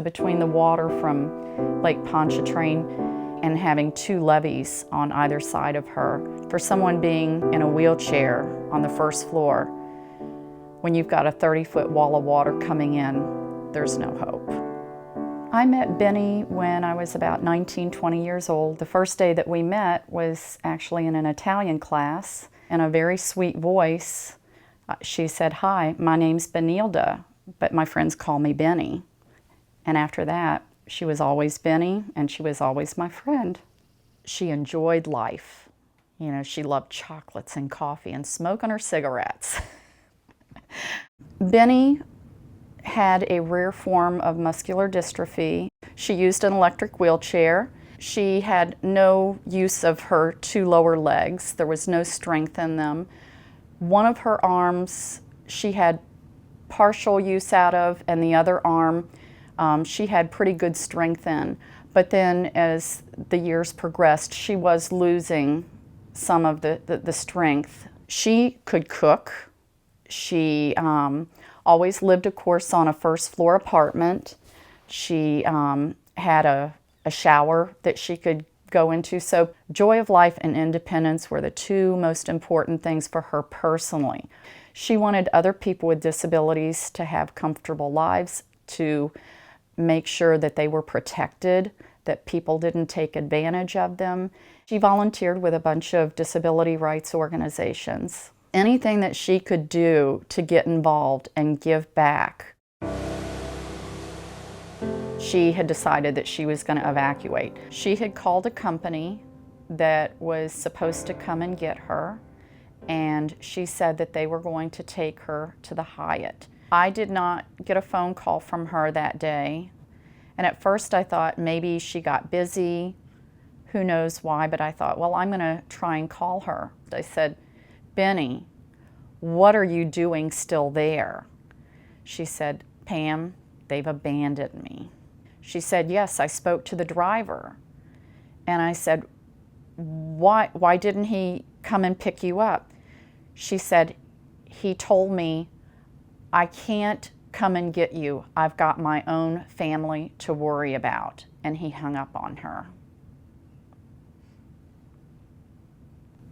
between the water from Lake Pontchartrain and having two levees on either side of her, for someone being in a wheelchair on the first floor, when you've got a 30-foot wall of water coming in, there's no hope. I met Benny when I was about 19, 20 years old. The first day that we met was actually in an Italian class. In a very sweet voice, she said, "Hi, my name's Benilda, but my friends call me Benny." And after that, she was always Benny, and she was always my friend. She enjoyed life. You know, she loved chocolates and coffee and smoking her cigarettes. Benny had a rare form of muscular dystrophy. She used an electric wheelchair. She had no use of her two lower legs. There was no strength in them. One of her arms she had partial use out of, and the other arm she had pretty good strength in. But then as the years progressed, she was losing some of the strength. She could cook. She always lived, of course, on a first-floor apartment. She had a shower that she could go into. So joy of life and independence were the two most important things for her personally. She wanted other people with disabilities to have comfortable lives, to make sure that they were protected, that people didn't take advantage of them. She volunteered with a bunch of disability rights organizations. Anything that she could do to get involved and give back. She had decided that she was going to evacuate. She had called a company that was supposed to come and get her, and she said that they were going to take her to the Hyatt. I did not get a phone call from her that day, and at first I thought maybe she got busy, who knows why, but I thought, well, I'm going to try and call her. I said, "Benny, what are you doing still there?" She said, "Pam, they've abandoned me." She said, "Yes, I spoke to the driver." And I said, why didn't he come and pick you up?" She said, "He told me, I can't come and get you. I've got my own family to worry about." And he hung up on her.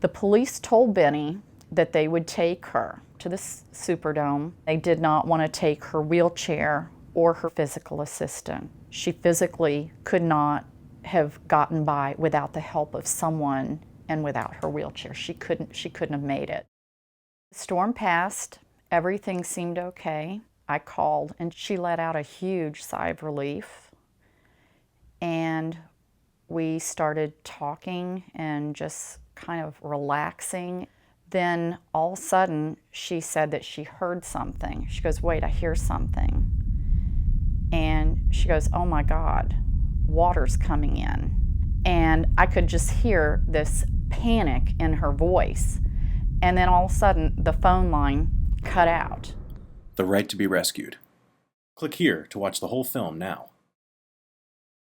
The police told Benny that they would take her to the Superdome. They did not want to take her wheelchair or her physical assistant. She physically could not have gotten by without the help of someone and without her wheelchair. She couldn't have made it. The storm passed. Everything seemed okay. I called and she let out a huge sigh of relief. And we started talking and just kind of relaxing. Then all of a sudden she said that she heard something. She goes, "Wait, I hear something." And she goes, "Oh my God, water's coming in." And I could just hear this panic in her voice. And then all of a sudden the phone line cut out. The Right to be Rescued. Click here to watch the whole film now.